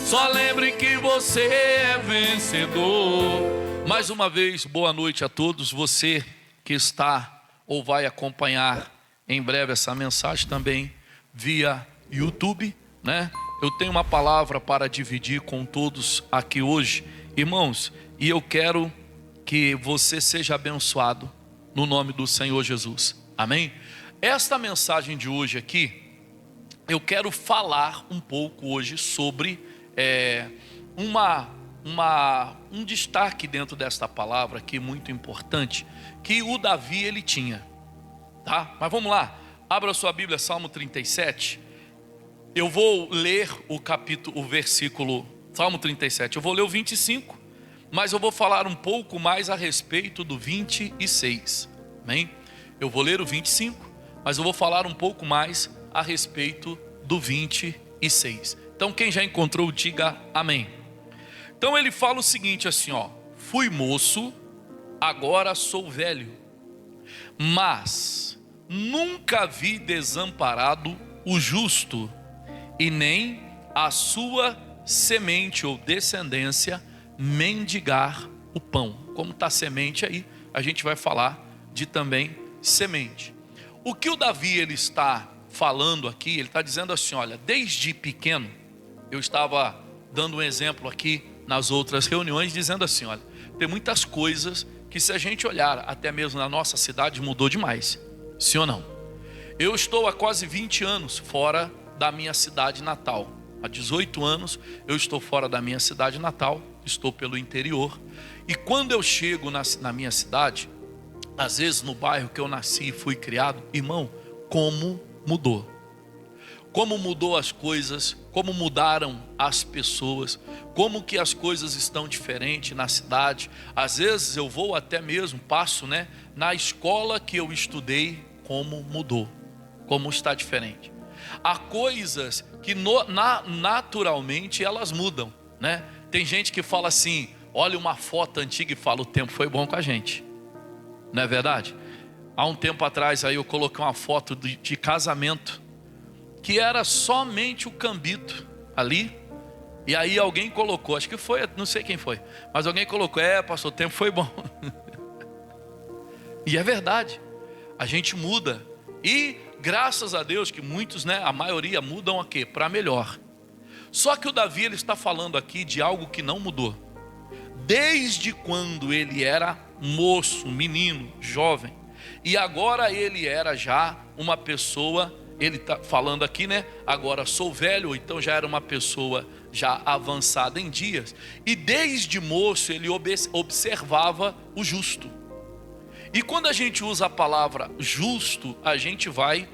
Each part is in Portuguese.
Só lembre que você é vencedor. Mais uma vez, boa noite a todos. Você que está ou vai acompanhar em breve essa mensagem também via YouTube, né? Eu tenho uma palavra para dividir com todos aqui hoje, irmãos, e eu quero que você seja abençoado no nome do Senhor Jesus, amém? Esta mensagem de hoje aqui, eu quero falar um pouco hoje sobre um destaque dentro desta palavra aqui muito importante, que o Davi ele tinha, tá? Mas vamos lá, abra sua Bíblia, Salmo 37, eu vou ler o versículo, Salmo 37, eu vou ler o 25, mas eu vou falar um pouco mais a respeito do 26, amém? Eu vou ler o 25, mas eu vou falar um pouco mais a respeito do 26. Então quem já encontrou, diga amém. Então ele fala o seguinte assim, ó: fui moço, agora sou velho, mas nunca vi desamparado o justo, e nem a sua semente ou descendência mendigar o pão. Como está semente aí, a gente vai falar de também semente. O que o Davi ele está falando aqui, ele está dizendo assim, olha, desde pequeno, eu estava dando um exemplo aqui nas outras reuniões, dizendo assim, olha, tem muitas coisas que se a gente olhar até mesmo na nossa cidade mudou demais, sim ou não? Eu estou há quase 20 anos fora da minha cidade natal, há 18 anos eu estou fora da minha cidade natal, estou pelo interior, e quando eu chego na minha cidade, às vezes no bairro que eu nasci e fui criado, irmão, como mudou as coisas, como mudaram as pessoas, como que as coisas estão diferentes na cidade. Às vezes eu vou até mesmo, passo, né, na escola que eu estudei, como mudou, como está diferente. Há coisas que naturalmente elas mudam, né? Tem gente que fala assim, olha uma foto antiga e fala, o tempo foi bom com a gente, não é verdade? Há um tempo atrás aí eu coloquei uma foto de casamento, que era somente o cambito ali, e aí alguém colocou, acho que foi, não sei quem foi, mas alguém colocou, pastor, o tempo foi bom. E é verdade, a gente muda, e graças a Deus que muitos, né, a maioria mudam a quê? Para melhor. Só que o Davi ele está falando aqui de algo que não mudou. Desde quando ele era moço, menino, jovem, e agora ele era já uma pessoa, ele está falando aqui, né? Agora sou velho, então já era uma pessoa já avançada em dias. E desde moço ele observava o justo. E quando a gente usa a palavra justo, a gente vai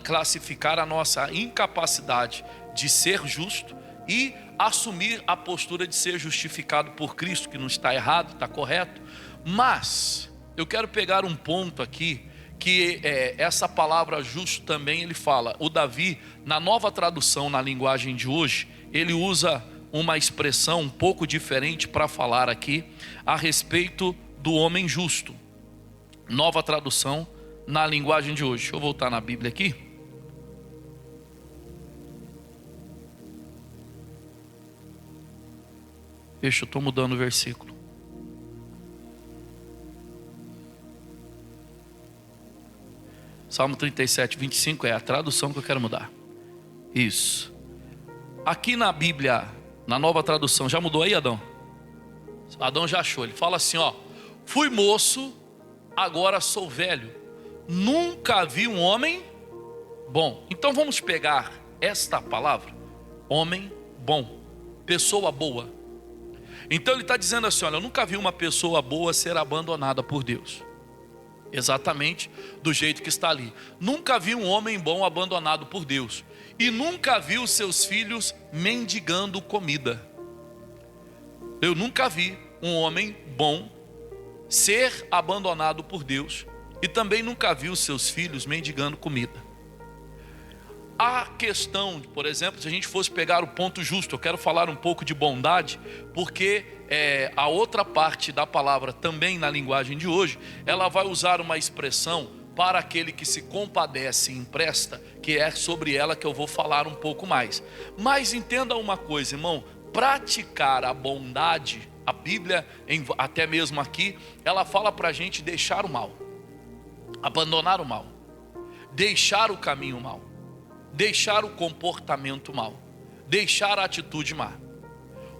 classificar a nossa incapacidade de ser justo e assumir a postura de ser justificado por Cristo, que não está errado, está correto. Mas eu quero pegar um ponto aqui, que essa palavra justo também ele fala, o Davi, na nova tradução, na linguagem de hoje, ele usa uma expressão um pouco diferente para falar aqui a respeito do homem justo. Nova tradução na linguagem de hoje. Deixa eu voltar na Bíblia aqui. Eu estou mudando o versículo. Salmo 37, 25 é a tradução que eu quero mudar. Isso. Aqui na Bíblia, na nova tradução, já mudou aí, Adão? Adão já achou. Ele fala assim, ó: fui moço, agora sou velho, nunca vi um homem bom. Então vamos pegar esta palavra, homem bom, pessoa boa. Então ele está dizendo assim, olha, eu nunca vi uma pessoa boa ser abandonada por Deus. Exatamente do jeito que está ali. Nunca vi um homem bom abandonado por Deus. E nunca vi os seus filhos mendigando comida. Eu nunca vi um homem bom ser abandonado por Deus. E também nunca vi os seus filhos mendigando comida. A questão, por exemplo, se a gente fosse pegar o ponto justo, eu quero falar um pouco de bondade, porque a outra parte da palavra também na linguagem de hoje, ela vai usar uma expressão para aquele que se compadece e empresta, que é sobre ela que eu vou falar um pouco mais. Mas entenda uma coisa, irmão, praticar a bondade, a Bíblia, até mesmo aqui, ela fala para a gente deixar o mal, abandonar o mal, deixar o caminho mal, deixar o comportamento mal, deixar a atitude má.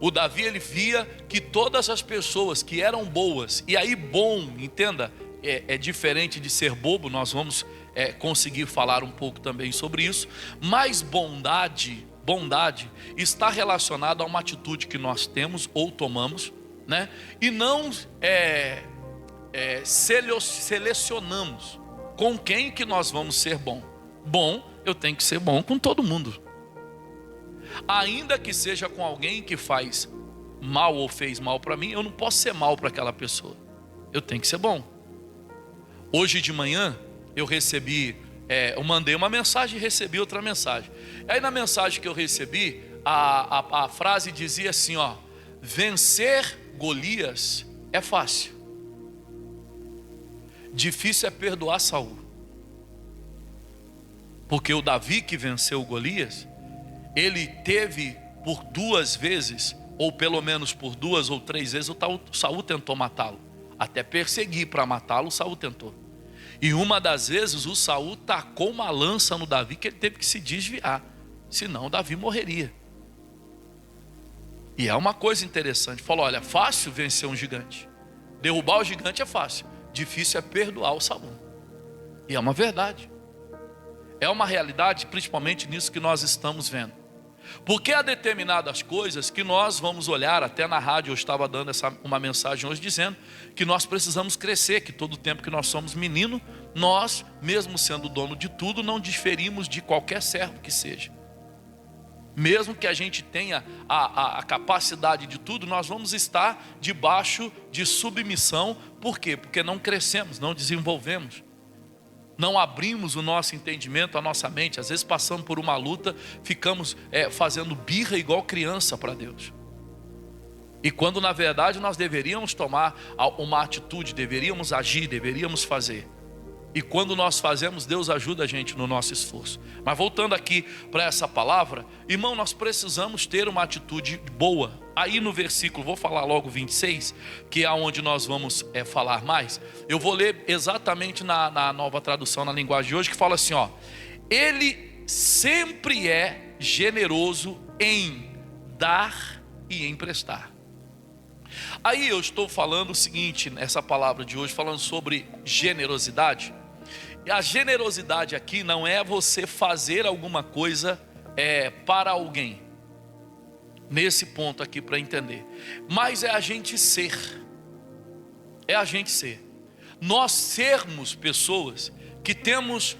O Davi, ele via que todas as pessoas que eram boas, e aí bom, entenda, é diferente de ser bobo, nós vamos conseguir falar um pouco também sobre isso, mas bondade está relacionada a uma atitude que nós temos ou tomamos, né? E não selecionamos com quem que nós vamos ser bom. Bom, eu tenho que ser bom com todo mundo, ainda que seja com alguém que faz mal ou fez mal para mim. Eu não posso ser mal para aquela pessoa, eu tenho que ser bom. Hoje de manhã eu eu mandei uma mensagem e recebi outra mensagem. Aí na mensagem que eu recebi, a frase dizia assim, ó: vencer Golias é fácil, difícil é perdoar Saul. Porque o Davi que venceu Golias, ele teve por 2 vezes, ou pelo menos por 2 ou 3 vezes, o Saul tentou matá-lo. Até perseguir para matá-lo, o Saul tentou. E uma das vezes o Saul tacou uma lança no Davi, que ele teve que se desviar, senão o Davi morreria. E é uma coisa interessante, falou: olha, fácil vencer um gigante, derrubar o gigante é fácil, difícil é perdoar o Saul. E é uma verdade, é uma realidade, principalmente nisso que nós estamos vendo. Porque há determinadas coisas que nós vamos olhar, até na rádio eu estava dando uma mensagem hoje dizendo que nós precisamos crescer, que todo o tempo que nós somos menino, nós, mesmo sendo dono de tudo, não diferimos de qualquer servo que seja. Mesmo que a gente tenha a capacidade de tudo, nós vamos estar debaixo de submissão. Por quê? Porque não crescemos, não desenvolvemos, não abrimos o nosso entendimento, a nossa mente. Às vezes passando por uma luta, ficamos fazendo birra igual criança para Deus. E quando na verdade nós deveríamos tomar uma atitude, deveríamos agir, deveríamos fazer. E quando nós fazemos, Deus ajuda a gente no nosso esforço. Mas voltando aqui para essa palavra, irmão, nós precisamos ter uma atitude boa. Aí no versículo, vou falar logo 26, que é onde nós vamos falar mais. Eu vou ler exatamente na nova tradução, na linguagem de hoje, que fala assim, ó: ele sempre é generoso em dar e emprestar. Aí eu estou falando o seguinte, nessa palavra de hoje, falando sobre generosidade. E a generosidade aqui não é você fazer alguma coisa para alguém, nesse ponto aqui para entender, mas é a gente ser, nós sermos pessoas que temos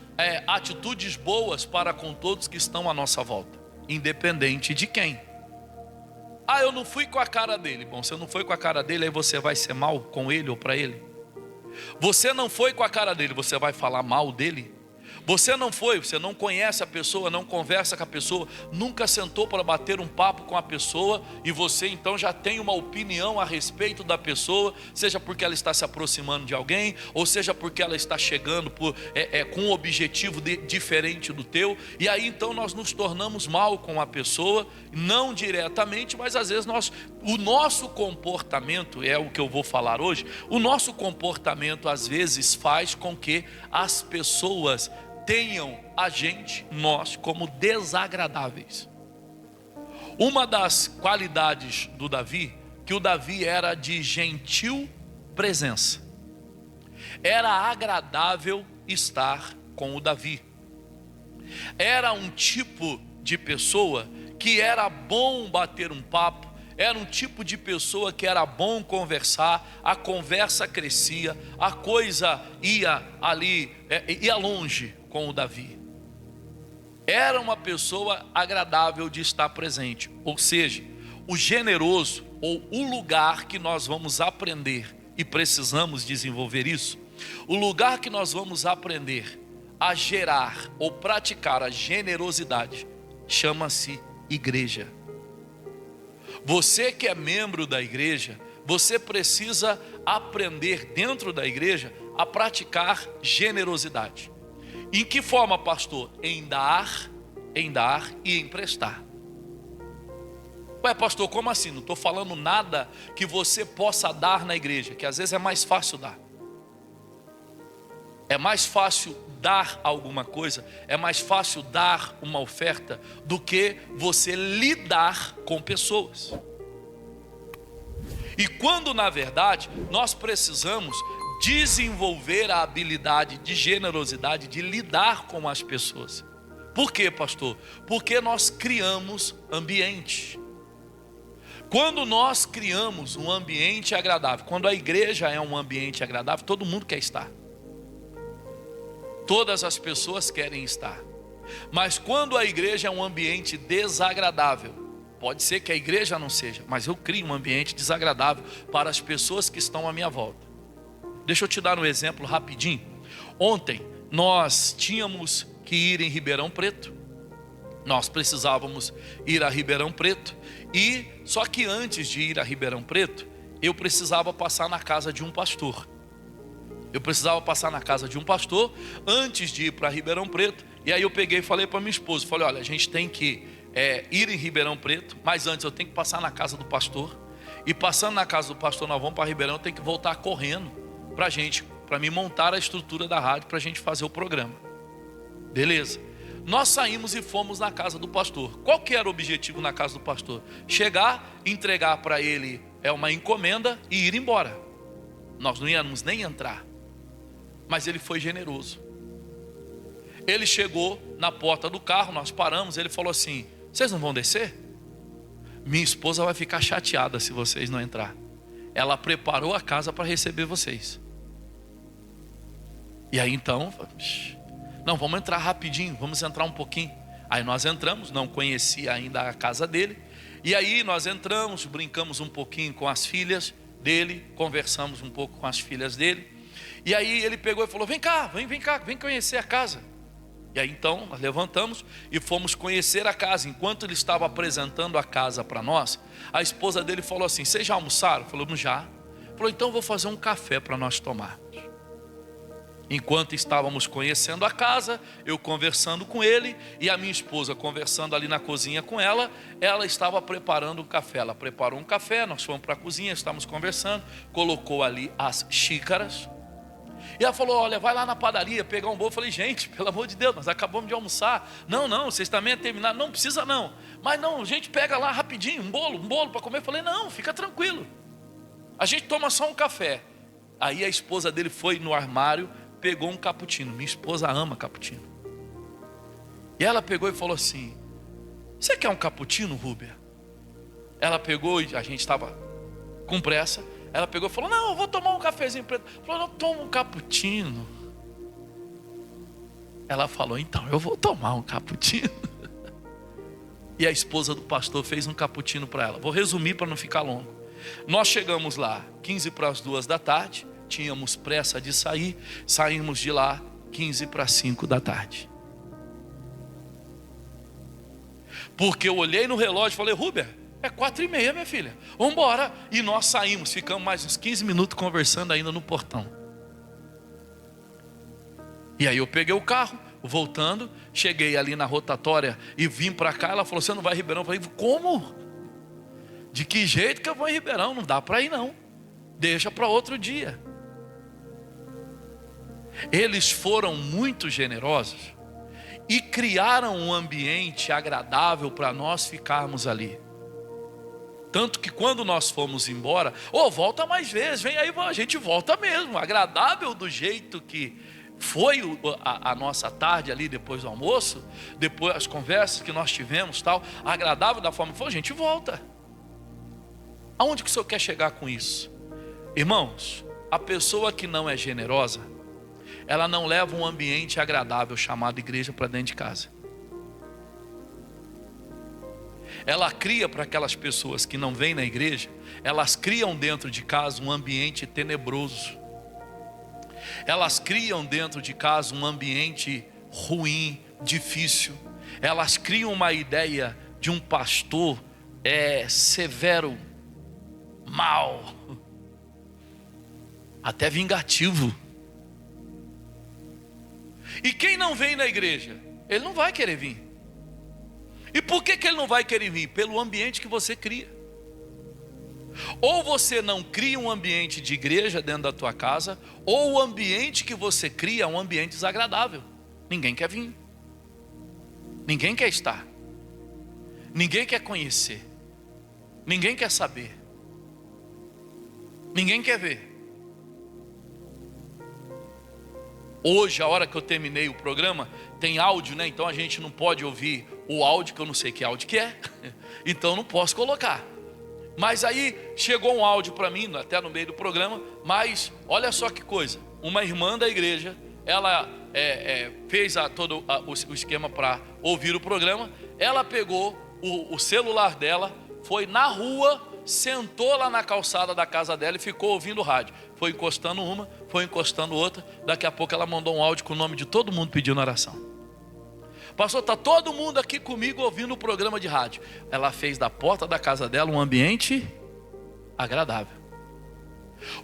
atitudes boas para com todos que estão à nossa volta, independente de quem. Ah, eu não fui com a cara dele. Bom, se eu não foi com a cara dele, aí você vai ser mal com ele ou para ele? Você não foi com a cara dele, você vai falar mal dele? Você não foi, você não conhece a pessoa, não conversa com a pessoa, nunca sentou para bater um papo com a pessoa, e você então já tem uma opinião a respeito da pessoa, seja porque ela está se aproximando de alguém, ou seja porque ela está chegando com um objetivo diferente do teu, e aí então nós nos tornamos mal com a pessoa, não diretamente, mas às vezes o nosso comportamento, é o que eu vou falar hoje, o nosso comportamento às vezes faz com que as pessoas tenham nós como desagradáveis. Uma das qualidades do Davi, que o Davi era de gentil presença, era agradável estar com o Davi, era um tipo de pessoa que era bom bater um papo, era um tipo de pessoa que era bom conversar, a conversa crescia, a coisa ia longe com o Davi. Era uma pessoa agradável de estar presente. Ou seja, o generoso, ou o lugar que nós vamos aprender, e precisamos desenvolver isso, o lugar que nós vamos aprender a gerar ou praticar a generosidade, chama-se igreja. Você que é membro da igreja, você precisa aprender dentro da igreja a praticar generosidade. Em que forma, pastor? Em dar e emprestar. Ué, pastor, como assim? Não estou falando nada que você possa dar na igreja, que às vezes é mais fácil dar. É mais fácil dar alguma coisa, é mais fácil dar uma oferta do que você lidar com pessoas. E quando na verdade nós precisamos desenvolver a habilidade de generosidade, de lidar com as pessoas. Por quê, pastor? Porque nós criamos ambiente. Quando nós criamos um ambiente agradável, quando a igreja é um ambiente agradável, todo mundo quer estar. Todas as pessoas querem estar. Mas quando a igreja é um ambiente desagradável, pode ser que a igreja não seja, mas eu crio um ambiente desagradável para as pessoas que estão à minha volta. Deixa eu te dar um exemplo rapidinho. Ontem nós tínhamos que ir em Ribeirão Preto. Nós precisávamos ir a Ribeirão Preto. E só que antes de ir a Ribeirão Preto, eu precisava passar na casa de um pastor. Eu precisava passar na casa de um pastor antes de ir para Ribeirão Preto. E aí eu peguei e falei para minha esposa, falei, olha, a gente tem que ir em Ribeirão Preto, mas antes eu tenho que passar na casa do pastor. E passando na casa do pastor, nós vamos para Ribeirão, eu tenho que voltar correndo para me montar a estrutura da rádio, para a gente fazer o programa. Beleza. Nós saímos e fomos na casa do pastor. Qual que era o objetivo na casa do pastor? Chegar, entregar para ele uma encomenda e ir embora. Nós não íamos nem entrar. Mas ele foi generoso. Ele chegou na porta do carro, nós paramos, ele falou assim, vocês não vão descer? Minha esposa vai ficar chateada se vocês não entrar. Ela preparou a casa para receber vocês. E aí então, não, vamos entrar rapidinho, vamos entrar um pouquinho. Aí nós entramos, não conhecia ainda a casa dele. E aí nós entramos, brincamos um pouquinho com as filhas dele, conversamos um pouco com as filhas dele. E aí ele pegou e falou, vem cá, vem conhecer a casa. E aí então nós levantamos e fomos conhecer a casa. Enquanto ele estava apresentando a casa para nós, a esposa dele falou assim, vocês já almoçaram? Falamos já. Falou, então eu vou fazer um café para nós tomarmos. Enquanto estávamos conhecendo a casa, eu conversando com ele e a minha esposa conversando ali na cozinha com ela, ela estava preparando o café. Ela preparou um café, nós fomos para a cozinha, estávamos conversando, colocou ali as xícaras. E ela falou, olha, vai lá na padaria pegar um bolo. Eu falei, gente, pelo amor de Deus, nós acabamos de almoçar. Não, vocês também terminaram. Não, precisa não. Mas não, a gente pega lá rapidinho, um bolo para comer. Eu falei, não, fica tranquilo. A gente toma só um café. Aí a esposa dele foi no armário, pegou um cappuccino. Minha esposa ama cappuccino. E ela pegou e falou assim, você quer um cappuccino, Rúbia? Ela pegou e a gente estava com pressa. Ela pegou e falou, não, eu vou tomar um cafezinho preto. Falou, não, toma um cappuccino. Ela falou, então eu vou tomar um cappuccino. E a esposa do pastor fez um cappuccino para ela. Vou resumir para não ficar longo. Nós chegamos lá 15 para as 2 da tarde. Tínhamos pressa de sair. Saímos de lá 15 para as 5 da tarde. Porque eu olhei no relógio e falei, Rúbia, é 4h30, minha filha, vamos embora. E nós saímos, ficamos mais uns 15 minutos conversando ainda no portão. E aí eu peguei o carro, voltando, cheguei ali na rotatória e vim para cá. Ela falou, você não vai em Ribeirão? Eu falei, como? De que jeito que eu vou em Ribeirão? Não dá para ir não, deixa para outro dia. Eles foram muito generosos e criaram um ambiente agradável para nós ficarmos ali. Tanto que quando nós fomos embora, volta mais vezes, vem aí, a gente volta mesmo. Agradável do jeito que foi a nossa tarde ali depois do almoço, depois as conversas que nós tivemos, tal, agradável da forma que foi, a gente volta. Aonde que o senhor quer chegar com isso? Irmãos, a pessoa que não é generosa, ela não leva um ambiente agradável chamado igreja para dentro de casa. Ela cria para aquelas pessoas que não vêm na igreja, elas criam dentro de casa um ambiente tenebroso. Elas criam dentro de casa um ambiente ruim, difícil. Elas criam uma ideia de um pastor severo, mau, até vingativo. E quem não vem na igreja, ele não vai querer vir. E por que ele não vai querer vir? Pelo ambiente que você cria. Ou você não cria um ambiente de igreja dentro da tua casa, ou o ambiente que você cria é um ambiente desagradável. Ninguém quer vir, ninguém quer estar, ninguém quer conhecer, ninguém quer saber, ninguém quer ver. Hoje, a hora que eu terminei o programa, tem áudio, né? Então a gente não pode ouvir o áudio, que eu não sei que áudio que é, então não posso colocar. Mas aí chegou um áudio para mim, até no meio do programa, mas olha só que coisa, uma irmã da igreja, ela fez todo o esquema para ouvir o programa, ela pegou o celular dela, foi na rua, sentou lá na calçada da casa dela e ficou ouvindo o rádio. Foi encostando uma, foi encostando outra, daqui a pouco ela mandou um áudio com o nome de todo mundo pedindo oração. Pastor, está todo mundo aqui comigo ouvindo o programa de rádio. Ela fez da porta da casa dela um ambiente agradável.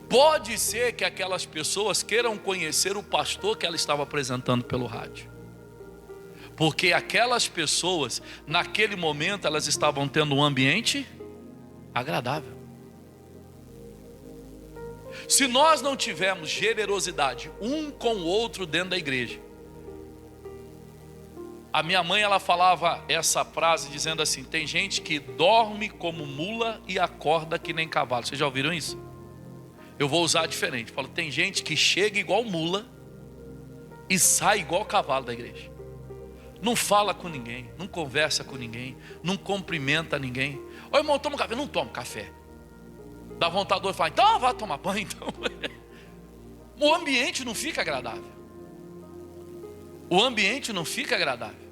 Pode ser que aquelas pessoas queiram conhecer o pastor que ela estava apresentando pelo rádio, porque aquelas pessoas, naquele momento, elas estavam tendo um ambiente agradável. Se nós não tivermos generosidade um com o outro dentro da igreja, a minha mãe, ela falava essa frase dizendo assim: tem gente que dorme como mula e acorda que nem cavalo. Vocês já ouviram isso? Eu vou usar diferente. Falo, tem gente que chega igual mula e sai igual cavalo da igreja. Não fala com ninguém, não conversa com ninguém, não cumprimenta ninguém. Ô irmão, toma um café. Não tomo café. Dá vontade de falar, então vai tomar banho. Então. O ambiente não fica agradável. O ambiente não fica agradável.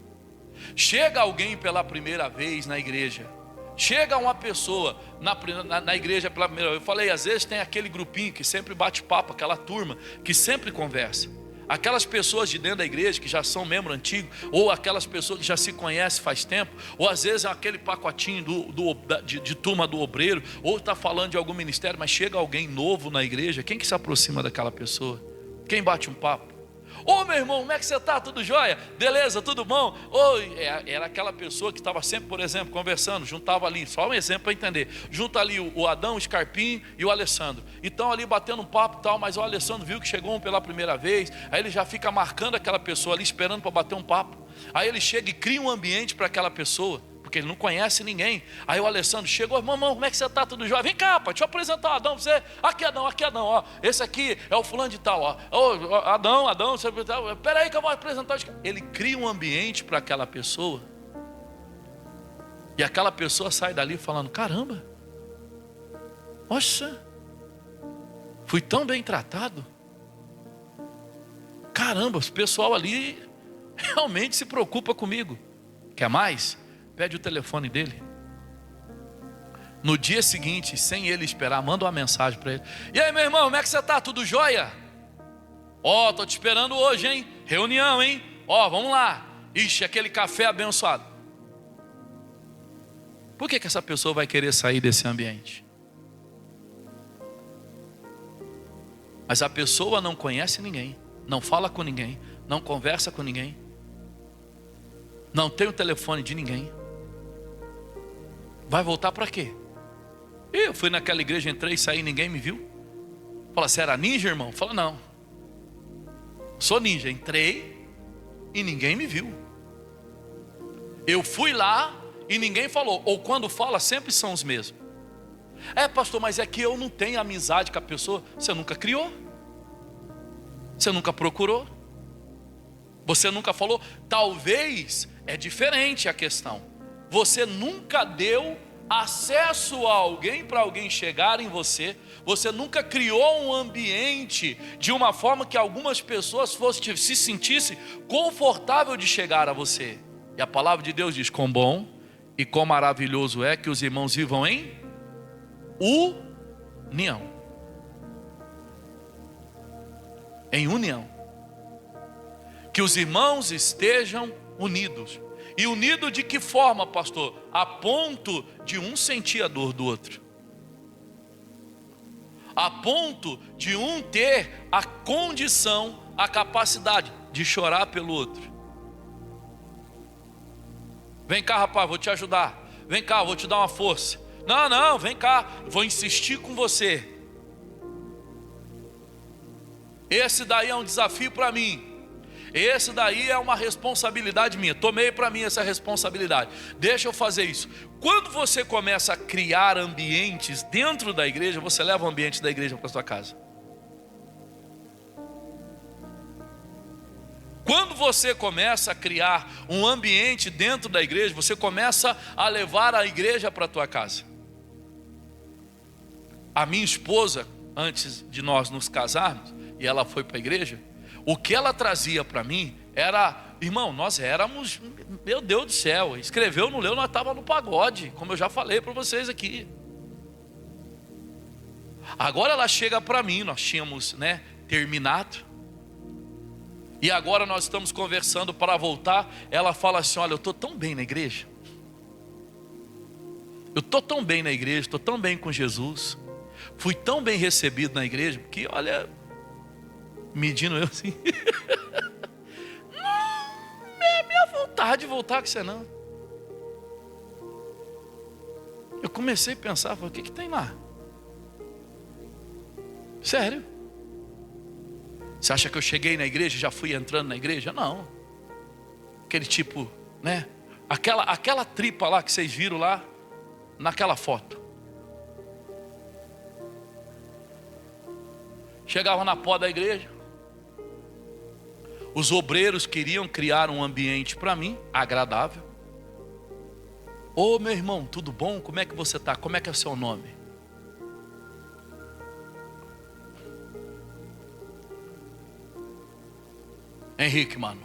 Chega alguém pela primeira vez na igreja, chega uma pessoa na igreja pela primeira vez. Eu falei, às vezes tem aquele grupinho que sempre bate papo, aquela turma que sempre conversa. Aquelas pessoas de dentro da igreja que já são membro antigo, ou aquelas pessoas que já se conhecem faz tempo, ou às vezes é aquele pacotinho de turma do obreiro, ou está falando de algum ministério, mas chega alguém novo na igreja. Quem que se aproxima daquela pessoa? Quem bate um papo? Ô meu irmão, como é que você está? Tudo jóia? Beleza, tudo bom? Era aquela pessoa que estava sempre, por exemplo, conversando, juntava ali, só um exemplo para entender, junta ali o Adão, o Scarpim e o Alessandro, e estão ali batendo um papo e tal, mas o Alessandro viu que chegou um pela primeira vez, aí ele já fica marcando aquela pessoa ali, esperando para bater um papo, aí ele chega e cria um ambiente para aquela pessoa, porque ele não conhece ninguém. Aí o Alessandro chegou, mamão, como é que você está? Tudo jóia? Vem cá, pai, deixa eu apresentar o Adão para você. Aqui Adão, ó, esse aqui é o fulano de tal, ó. Ô, Adão, você... Peraí que eu vou apresentar. Ele cria um ambiente para aquela pessoa, e aquela pessoa sai dali falando, caramba, nossa, fui tão bem tratado. Caramba, o pessoal ali realmente se preocupa comigo. Quer mais? Pede o telefone dele. No dia seguinte, sem ele esperar, manda uma mensagem para ele. E aí meu irmão, como é que você está? Tudo jóia? Ó, tô te esperando hoje, hein? Reunião, hein? Ó, vamos lá. Ixi, aquele café abençoado. Por que essa pessoa vai querer sair desse ambiente? Mas a pessoa não conhece ninguém, não fala com ninguém, não conversa com ninguém, não tem o telefone de ninguém. Vai voltar para quê? Eu fui naquela igreja, entrei e saí, ninguém me viu. Fala, você era ninja, irmão? Fala, não, sou ninja, entrei e ninguém me viu. Eu fui lá e ninguém falou, ou quando fala sempre são os mesmos. É pastor, mas é que eu não tenho amizade com a pessoa. Você nunca criou, você nunca procurou, você nunca falou. Talvez é diferente a questão. Você nunca deu acesso a alguém para alguém chegar em você. Você nunca criou um ambiente de uma forma que algumas pessoas se sentissem confortável de chegar a você. E a palavra de Deus diz, quão bom e quão maravilhoso é que os irmãos vivam em união. Em união. Que os irmãos estejam unidos. E unido de que forma, pastor? A ponto de um sentir a dor do outro, a ponto de um ter a condição, a capacidade de chorar pelo outro. Vem cá, rapaz, vou te ajudar. Vem cá, vou te dar uma força. Não, não, vem cá, vou insistir com você. Esse daí é um desafio para mim. Esse daí é uma responsabilidade minha. Tomei para mim essa responsabilidade. Deixa eu fazer isso. Quando você começa a criar ambientes dentro da igreja, você leva o ambiente da igreja para sua casa. Quando você começa a criar um ambiente dentro da igreja, você começa a levar a igreja para a tua casa. A minha esposa, antes de nós nos casarmos, e ela foi para a igreja, o que ela trazia para mim era, irmão, nós éramos, meu Deus do céu, escreveu, não leu, nós estávamos no pagode, como eu já falei para vocês aqui. Agora ela chega para mim, nós tínhamos, terminado, e agora nós estamos conversando para voltar. Ela fala assim: olha, eu estou tão bem na igreja, eu estou tão bem na igreja, estou tão bem com Jesus, fui tão bem recebido na igreja, que olha, medindo eu assim, não é minha vontade de voltar com você não. Eu comecei a pensar, falei, o que tem lá? Sério? Você acha que eu cheguei na igreja e já fui entrando na igreja? Não. Aquele tipo, aquela tripa lá que vocês viram lá, naquela foto. Chegava na porta da igreja, os obreiros queriam criar um ambiente para mim, agradável. Ô meu irmão, tudo bom? Como é que você está? Como é que é o seu nome? Henrique, mano.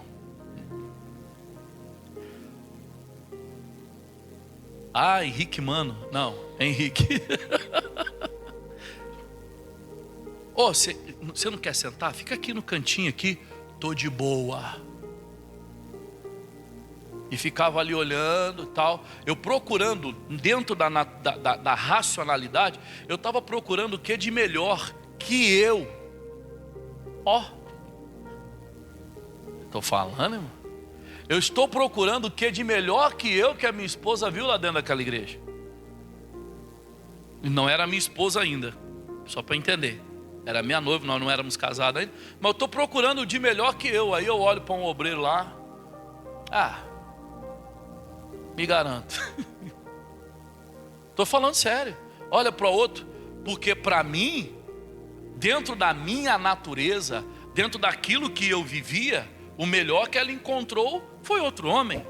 Ah, Henrique, mano. Não, Henrique. Ô, você não quer sentar? Fica aqui no cantinho aqui. Tô de boa. E ficava ali olhando e tal. Eu procurando, dentro da racionalidade, eu estava procurando o que de melhor que eu. Estou falando, irmão. Eu estou procurando o que de melhor que eu, que a minha esposa viu lá dentro daquela igreja. E não era minha esposa ainda, só para entender. Era minha noiva, nós não éramos casados ainda. Mas eu estou procurando o de melhor que eu. Aí eu olho para um obreiro lá. Me garanto. Estou falando sério. Olha para o outro. Porque para mim, dentro da minha natureza, dentro daquilo que eu vivia, o melhor que ela encontrou foi outro homem.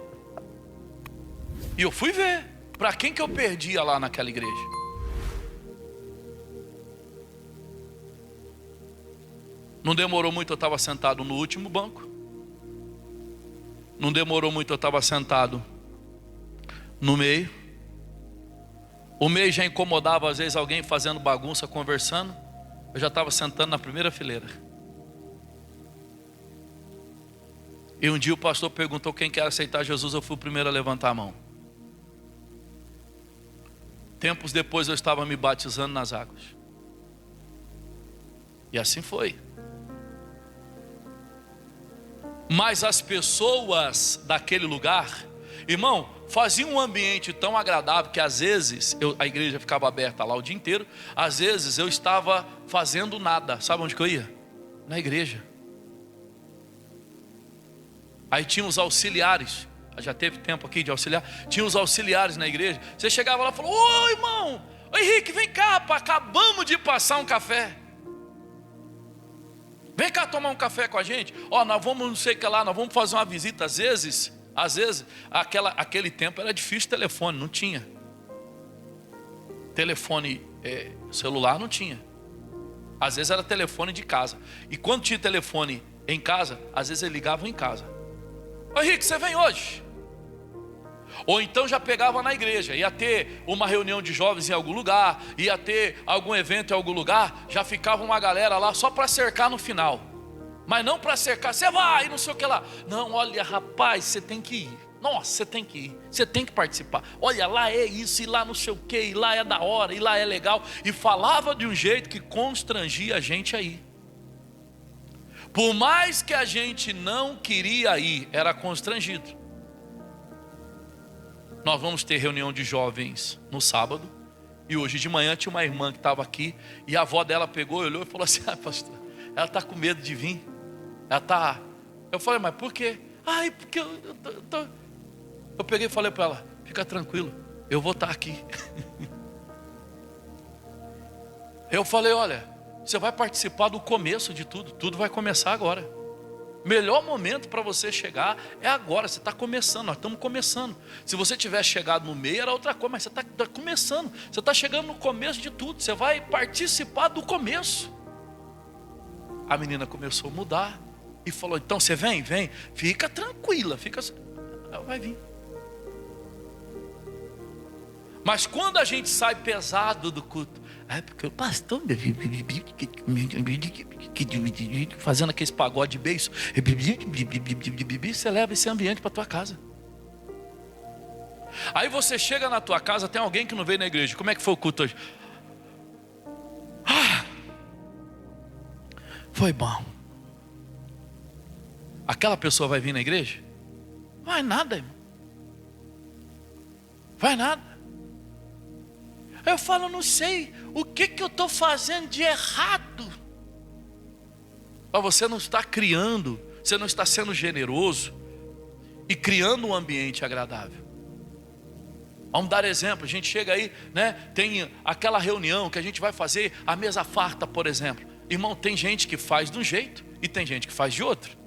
E eu fui ver para quem que eu perdia lá naquela igreja. Não demorou muito, eu estava sentado no último banco. Não demorou muito, eu estava sentado no meio. O meio já incomodava às vezes alguém fazendo bagunça, conversando. Eu já estava sentando na primeira fileira. E um dia o pastor perguntou quem quer aceitar Jesus. Eu fui o primeiro a levantar a mão. Tempos depois eu estava me batizando nas águas. E assim foi. Mas as pessoas daquele lugar, irmão, faziam um ambiente tão agradável que às vezes a igreja ficava aberta lá o dia inteiro. Às vezes eu estava fazendo nada. Sabe onde que eu ia? Na igreja. Aí tinha os auxiliares. Já teve tempo aqui de auxiliar. Tinha os auxiliares na igreja. Você chegava lá e falou: ô irmão, ô Henrique, vem cá, rapaz, acabamos de passar um café. Vem cá tomar um café com a gente. Nós vamos não sei o que lá, nós vamos fazer uma visita. Às vezes, aquele tempo era difícil telefone, não tinha. Telefone celular não tinha. Às vezes era telefone de casa. E quando tinha telefone em casa, às vezes eles ligavam em casa. Ô Henrique, você vem hoje? Ou então já pegava na igreja, ia ter uma reunião de jovens em algum lugar, ia ter algum evento em algum lugar, já ficava uma galera lá só para cercar no final. Mas não para cercar, você vai, não sei o que lá. Não, olha rapaz, você tem que ir. Nossa, você tem que ir, você tem que participar. Olha, lá é isso, e lá não sei o que, e lá é da hora, e lá é legal. E falava de um jeito que constrangia a gente a ir. Por mais que a gente não queria ir, era constrangido. Nós vamos ter reunião de jovens no sábado. E hoje de manhã tinha uma irmã que estava aqui. E a avó dela pegou, olhou e falou assim: pastor, ela está com medo de vir. Ela está... Eu falei: mas por quê? Ai, porque eu peguei e falei para ela: fica tranquilo, eu vou estar aqui. Eu falei: olha, você vai participar do começo de tudo. Tudo vai começar agora. Melhor momento para você chegar é agora. Você está começando, nós estamos começando. Se você tivesse chegado no meio era outra coisa, mas você está começando. Você está chegando no começo de tudo. Você vai participar do começo. A menina começou a mudar e falou: então você vem, fica tranquila, ela vai vir. Mas quando a gente sai pesado do culto, porque o pastor fazendo aqueles pagode de beijo, você leva esse ambiente para tua casa. Aí você chega na tua casa, tem alguém que não veio na igreja. Como é que foi o culto hoje? Foi bom. Aquela pessoa vai vir na igreja? Vai nada, irmão. Vai nada. Eu falo: não sei o que eu estou fazendo de errado. Mas você não está criando, você não está sendo generoso e criando um ambiente agradável. Vamos dar exemplo. A gente chega aí, né? Tem aquela reunião que a gente vai fazer a mesa farta, por exemplo. Irmão, tem gente que faz de um jeito e tem gente que faz de outro.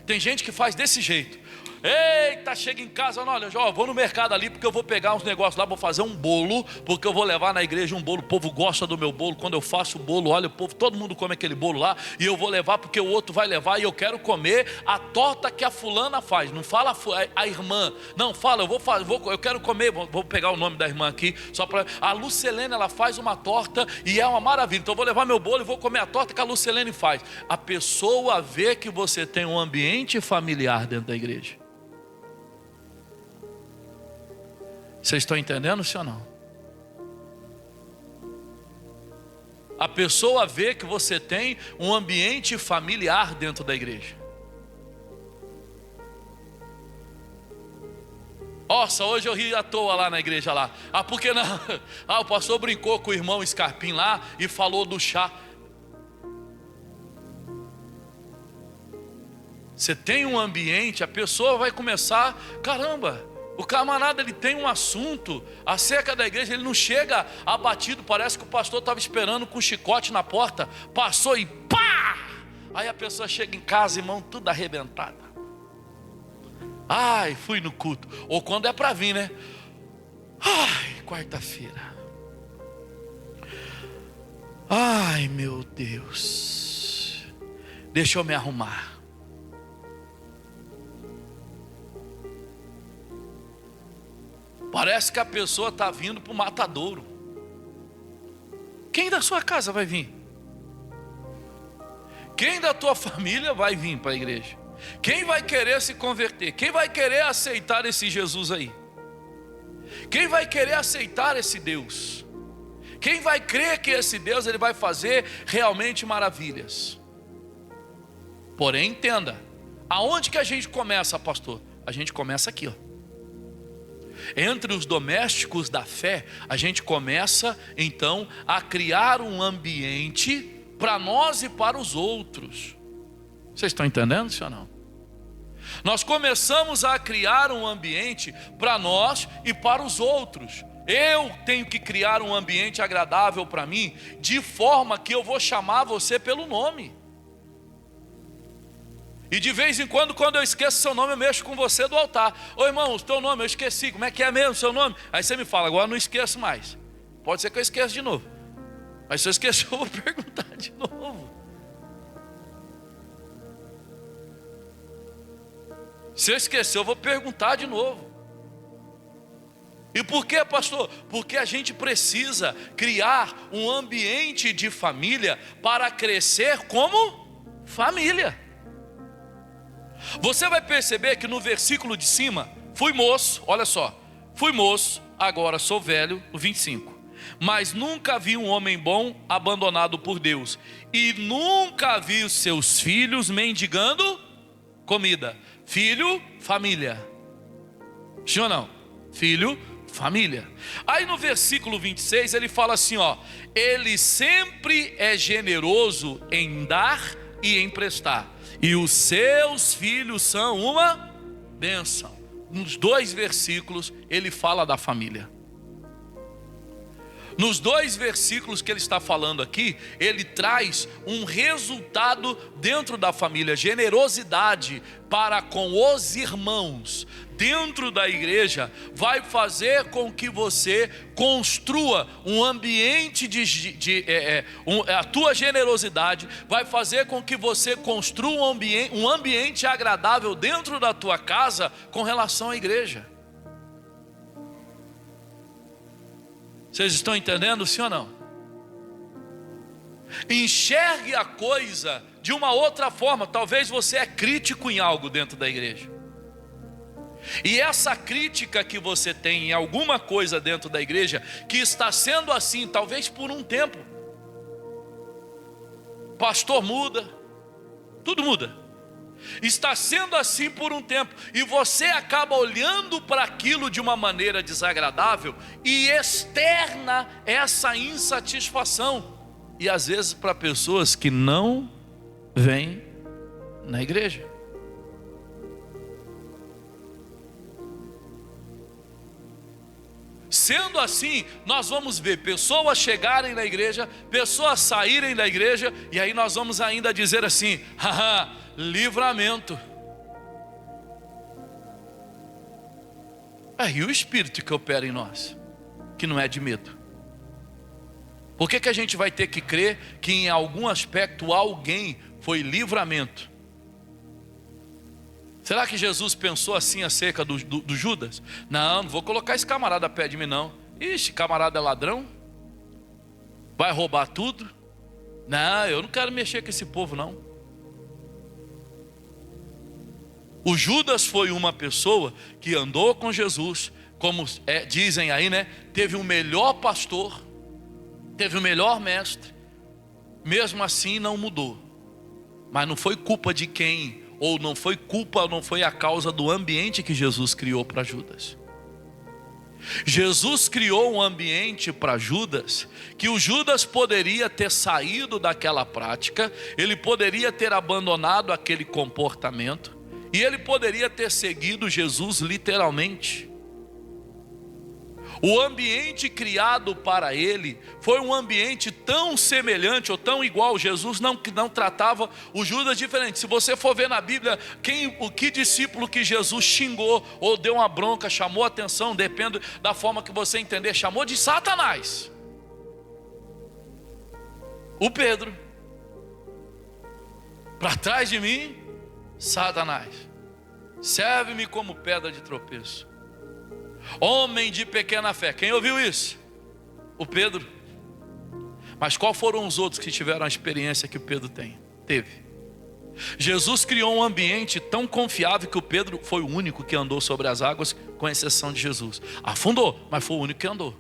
Tem gente que faz desse jeito. Eita, chega em casa, olha, eu vou no mercado ali porque eu vou pegar uns negócios lá, vou fazer um bolo, porque eu vou levar na igreja um bolo. O povo gosta do meu bolo. Quando eu faço o bolo, olha, o povo, todo mundo come aquele bolo lá, e eu vou levar porque o outro vai levar, e eu quero comer a torta que a fulana faz. Não fala a irmã, não, fala, eu quero comer. Vou pegar o nome da irmã aqui, só para... A Lucelene, ela faz uma torta e é uma maravilha. Então eu vou levar meu bolo e vou comer a torta que a Lucelene faz. A pessoa vê que você tem um ambiente familiar dentro da igreja. Vocês estão entendendo, sim ou não? A pessoa vê que você tem um ambiente familiar dentro da igreja. Nossa, hoje eu ri à toa lá na igreja lá. Por que não? O pastor brincou com o irmão Scarpim lá e falou do chá. Você tem um ambiente, a pessoa vai começar, caramba, o camarada, ele tem um assunto acerca da igreja, ele não chega abatido, parece que o pastor estava esperando com um chicote na porta, passou e pá! Aí a pessoa chega em casa, irmão, tudo arrebentado. Ai, fui no culto. Ou quando é para vir, né? Ai, quarta-feira. Ai, meu Deus. Deixa eu me arrumar. Parece que a pessoa está vindo para o matadouro. Quem da sua casa vai vir? Quem da tua família vai vir para a igreja? Quem vai querer se converter? Quem vai querer aceitar esse Jesus aí? Quem vai querer aceitar esse Deus? Quem vai crer que esse Deus ele vai fazer realmente maravilhas? Porém, entenda, aonde que a gente começa, pastor? A gente começa aqui, ó. Entre os domésticos da fé, a gente começa então a criar um ambiente para nós e para os outros. Vocês estão entendendo, sim ou não? Nós começamos a criar um ambiente para nós e para os outros. Eu tenho que criar um ambiente agradável para mim, de forma que eu vou chamar você pelo nome. E de vez em quando eu esqueço seu nome, eu mexo com você do altar. Ô irmão, o teu nome eu esqueci, como é que é mesmo o seu nome? Aí você me fala: agora eu não esqueço mais. Pode ser que eu esqueça de novo, mas se eu esquecer eu vou perguntar de novo. Se eu esquecer eu vou perguntar de novo. E por quê, pastor? Porque a gente precisa criar um ambiente de família para crescer como família. Você vai perceber que no versículo de cima, fui moço, olha só, fui moço, agora sou velho, o 25. Mas nunca vi um homem bom abandonado por Deus, e nunca vi os seus filhos mendigando comida. Filho, família. Sim ou não? Filho, família. Aí no versículo 26 ele fala assim, ó: ele sempre é generoso em dar e emprestar, e os seus filhos são uma bênção. Nos 2 versículos ele fala da família. Nos 2 versículos que ele está falando aqui, ele traz um resultado dentro da família: generosidade para com os irmãos dentro da igreja vai fazer com que você construa um ambiente a tua generosidade vai fazer com que você construa um ambiente agradável dentro da tua casa com relação à igreja. Vocês estão entendendo, sim ou não? Enxergue a coisa de uma outra forma. Talvez você é crítico em algo dentro da igreja, e essa crítica que você tem em alguma coisa dentro da igreja, que está sendo assim, talvez por um tempo, pastor muda, tudo muda, está sendo assim por um tempo, e você acaba olhando para aquilo de uma maneira desagradável e externa essa insatisfação, e às vezes para pessoas que não vêm na igreja. Sendo assim, nós vamos ver pessoas chegarem na igreja, pessoas saírem da igreja, e aí nós vamos ainda dizer assim: haha, livramento. E o Espírito que opera em nós, que não é de medo? Por que a gente vai ter que crer que em algum aspecto alguém foi livramento? Será que Jesus pensou assim acerca do Judas? Não vou colocar esse camarada perto de mim não. Ixi, camarada é ladrão, vai roubar tudo. Não, eu não quero mexer com esse povo não. O Judas foi uma pessoa que andou com Jesus, como dizem aí, né? Teve o melhor pastor, teve o melhor mestre, mesmo assim não mudou. Mas não foi culpa de quem, ou não foi a causa do ambiente que Jesus criou para Judas. Jesus criou um ambiente para Judas, que o Judas poderia ter saído daquela prática, ele poderia ter abandonado aquele comportamento, e ele poderia ter seguido Jesus literalmente. O ambiente criado para ele foi um ambiente tão semelhante ou tão igual. Jesus não tratava o Judas diferente. Se você for ver na Bíblia, que discípulo que Jesus xingou ou deu uma bronca, chamou atenção, depende da forma que você entender, chamou de Satanás. O Pedro. Para trás de mim, Satanás. Serve-me como pedra de tropeço. Homem de pequena fé. Quem ouviu isso? O Pedro. Mas qual foram os outros que tiveram a experiência que o Pedro teve? Jesus criou um ambiente tão confiável que o Pedro foi o único que andou sobre as águas, com exceção de Jesus. Afundou, mas foi o único que andou.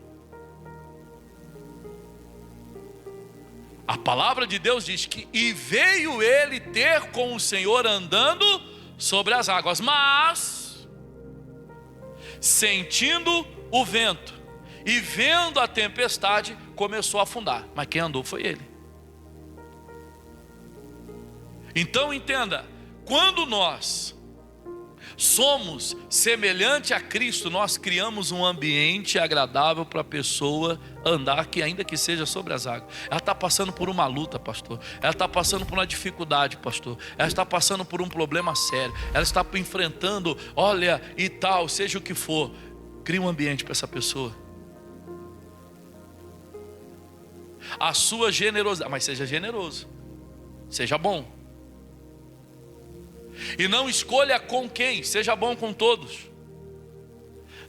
A palavra de Deus diz que e veio ele ter com o Senhor andando sobre as águas, mas sentindo o vento e vendo a tempestade, começou a afundar. Mas quem andou foi ele. Então entenda, quando nós somos semelhante a Cristo, nós criamos um ambiente agradável para a pessoa andar, que ainda que seja sobre as águas. Ela está passando por uma luta, pastor. Ela está passando por uma dificuldade, pastor. Ela está passando por um problema sério. Ela está enfrentando, olha, e tal, seja o que for. Crie um ambiente para essa pessoa. A sua generosidade, mas seja generoso, seja bom. E não escolha com quem, seja bom com todos.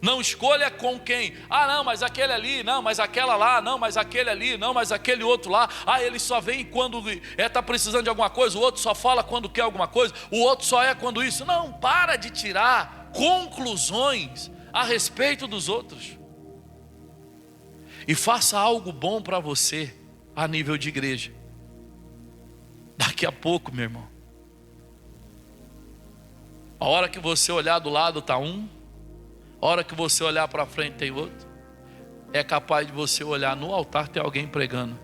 Não escolha com quem. Ah não, mas aquele ali, não, mas aquela lá, não, mas aquele ali, não, mas aquele outro lá. Ah, ele só vem quando está precisando de alguma coisa, o outro só fala quando quer alguma coisa, o outro só é quando isso. Não, para de tirar conclusões a respeito dos outros. E faça algo bom para você a nível de igreja. Daqui a pouco, meu irmão, a hora que você olhar do lado está um, A hora que você olhar para frente tem outro. É capaz de você olhar no altar, ter alguém pregando.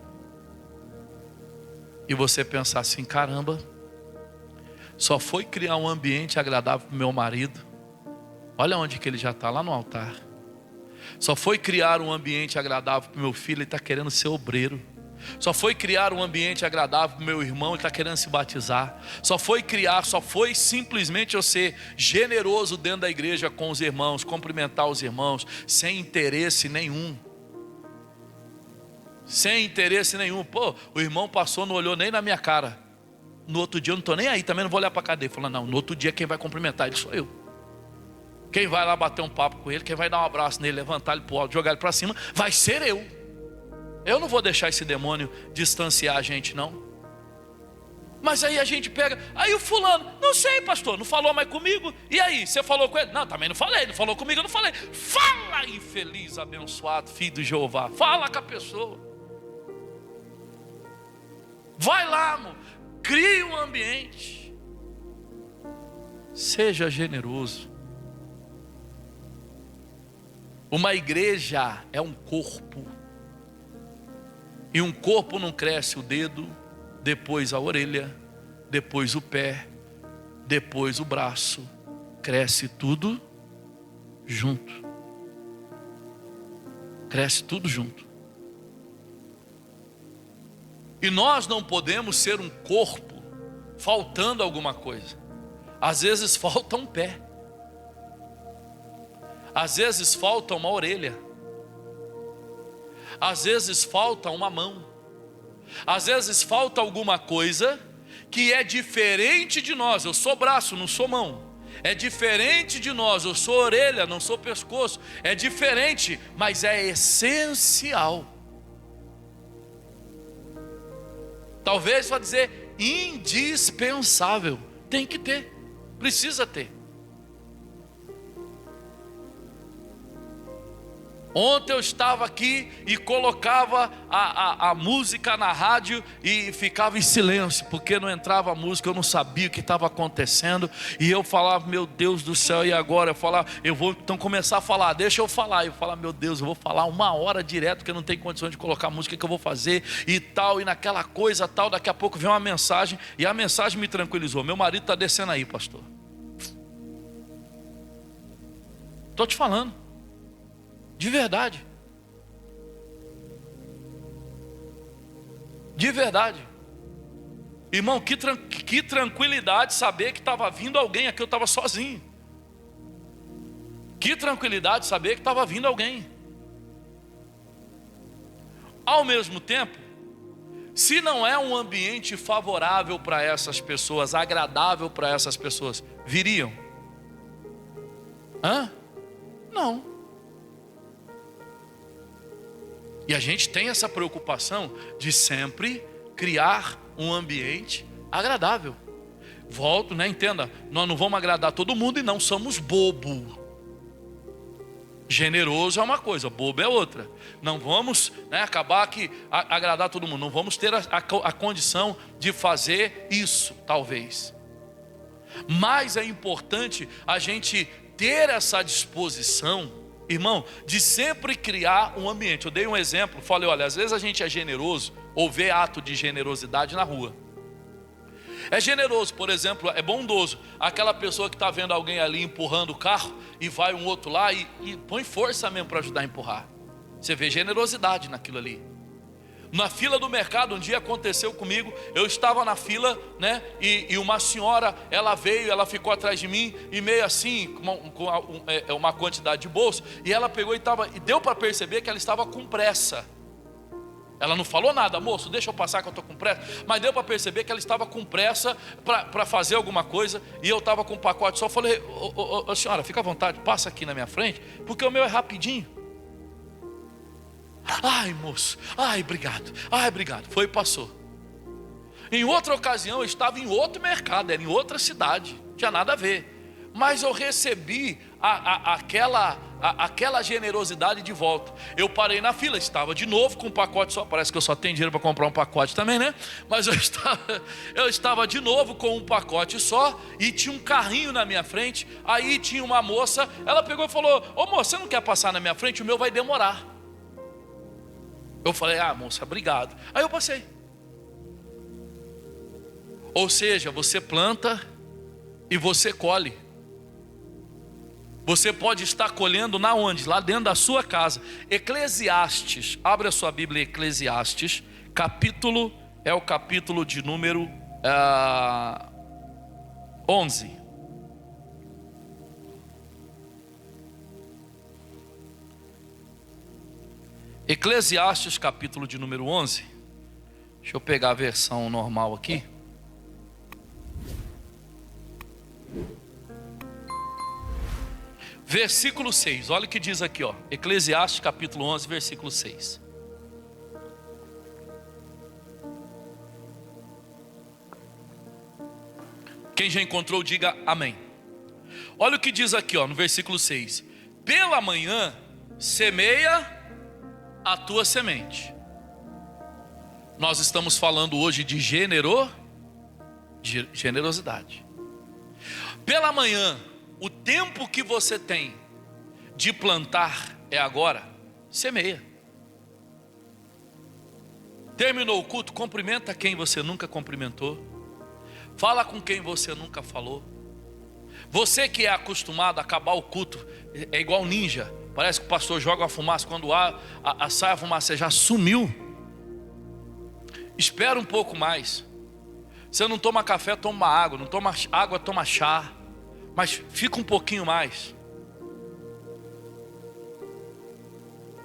E você pensar assim, caramba, só foi criar um ambiente agradável para o meu marido. Olha onde que ele já está, lá no altar. Só foi criar um ambiente agradável para o meu filho, ele está querendo ser obreiro. Só foi criar um ambiente agradável para o meu irmão, ele está querendo se batizar. Só foi simplesmente eu ser generoso dentro da igreja com os irmãos, cumprimentar os irmãos, sem interesse nenhum. Sem interesse nenhum. Pô, o irmão passou, não olhou nem na minha cara. No outro dia eu não estou nem aí, também não vou olhar para a cadeia. Falando, não, no outro dia quem vai cumprimentar ele sou eu. Quem vai lá bater um papo com ele, quem vai dar um abraço nele, levantar ele para o alto, jogar ele para cima, vai ser eu. Eu não vou deixar esse demônio distanciar a gente, não. Mas aí a gente pega, aí o fulano, não sei, pastor, não falou mais comigo. E aí, você falou com ele? Não, também não falei, não falou comigo, eu não falei. Fala, infeliz, abençoado, filho de Jeová. Fala com a pessoa. Vai lá, amor. Crie um ambiente. Seja generoso. Uma igreja é um corpo. E um corpo não cresce o dedo, depois a orelha, depois o pé, depois o braço. Cresce tudo junto. Cresce tudo junto. E nós não podemos ser um corpo faltando alguma coisa. Às vezes falta um pé. Às vezes falta uma orelha. Às vezes falta uma mão. Às vezes falta alguma coisa que é diferente de nós. Eu sou braço, não sou mão. É diferente de nós. Eu sou orelha, não sou pescoço. É diferente, mas é essencial. Talvez vá dizer indispensável. Tem que ter, precisa ter. Ontem eu estava aqui e colocava a música na rádio e ficava em silêncio, porque não entrava a música, eu não sabia o que estava acontecendo. E eu falava, meu Deus do céu, e agora? Eu falava, eu vou então começar a falar, deixa eu falar. Eu falava, meu Deus, eu vou falar 1 hora direto, porque eu não tenho condições de colocar a música, que eu vou fazer e tal, e naquela coisa tal. Daqui a pouco vem uma mensagem, e a mensagem me tranquilizou. Meu marido está descendo aí, pastor. Estou te falando. De verdade. De verdade. Irmão, que tranquilidade saber que estava vindo alguém aqui, eu estava sozinho. Que tranquilidade saber que estava vindo alguém. Ao mesmo tempo, se não é um ambiente favorável para essas pessoas, agradável para essas pessoas, viriam? Não. E a gente tem essa preocupação de sempre criar um ambiente agradável. Volto, né? Entenda, nós não vamos agradar todo mundo e não somos bobo. Generoso é uma coisa, bobo é outra. Não vamos, né, acabar que agradar todo mundo. Não vamos ter a condição de fazer isso, talvez. Mas é importante a gente ter essa disposição, irmão, de sempre criar um ambiente. Eu dei um exemplo, falei, olha, às vezes a gente é generoso ou vê ato de generosidade na rua. É generoso, por exemplo, é bondoso aquela pessoa que está vendo alguém ali empurrando o carro e vai um outro lá e põe força mesmo para ajudar a empurrar. Você vê generosidade naquilo ali. Na fila do mercado, um dia aconteceu comigo, eu estava na fila, né? E uma senhora, ela veio, ela ficou atrás de mim, e meio assim, com uma quantidade de bolsa, e ela pegou e deu para perceber que ela estava com pressa. Ela não falou nada, moço, deixa eu passar que eu estou com pressa, mas deu para perceber que ela estava com pressa para fazer alguma coisa, e eu estava com um pacote só. Eu falei, senhora, fica à vontade, passa aqui na minha frente, porque o meu é rapidinho. Ai, moço, ai, obrigado, foi e passou. Em outra ocasião eu estava em outro mercado, era em outra cidade, não tinha nada a ver, mas eu recebi aquela generosidade de volta. Eu parei na fila, estava de novo com um pacote só. Parece que eu só tenho dinheiro para comprar um pacote também, né? Mas eu estava de novo com um pacote só, e tinha um carrinho na minha frente. Aí tinha uma moça, ela pegou e falou: ô moça, você não quer passar na minha frente? O meu vai demorar. Eu falei: ah, moça, obrigado. Aí eu passei. Ou seja, você planta e você colhe. Você pode estar colhendo na onde? Lá dentro da sua casa. Eclesiastes, abre a sua Bíblia, Eclesiastes, capítulo, é o capítulo de número 11. Eclesiastes, capítulo de número 11. Deixa eu pegar a versão normal aqui. Versículo 6, olha o que diz aqui, ó. Eclesiastes capítulo 11, versículo 6. Quem já encontrou, diga amém. Olha o que diz aqui, ó, no versículo 6. Pela manhã semeia a tua semente. Nós estamos falando hoje de generosidade. Pela manhã, o tempo que você tem de plantar é agora, semeia. Terminou o culto, cumprimenta quem você nunca cumprimentou. Fala com quem você nunca falou. Você que é acostumado a acabar o culto, é igual ninja. Parece que o pastor joga a fumaça, quando sai a fumaça, já sumiu. Espera um pouco mais. Você não toma café, toma água. Não toma água, toma chá. Mas fica um pouquinho mais.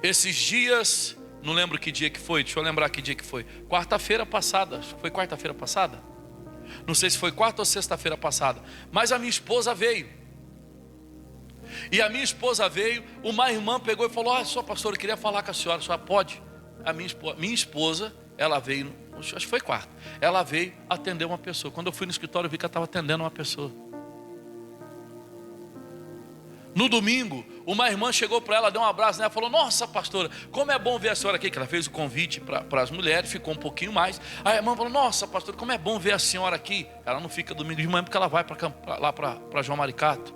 Esses dias, não lembro que dia que foi, deixa eu lembrar que dia que foi. Quarta-feira passada, foi quarta-feira passada? Não sei se foi quarta ou sexta-feira passada. Mas a minha esposa veio. E a minha esposa veio, uma irmã pegou e falou: ah, sua pastora, eu queria falar com a senhora pode? A minha esposa, ela veio, acho que foi quarta. Ela veio atender uma pessoa. Quando eu fui no escritório, eu vi que ela estava atendendo uma pessoa. No domingo, uma irmã chegou para ela, deu um abraço nela, falou: nossa pastora, como é bom ver a senhora aqui. Que ela fez o convite para as mulheres, ficou um pouquinho mais. A irmã falou: nossa pastora, como é bom ver a senhora aqui. Ela não fica domingo de manhã porque ela vai lá para João Maricato.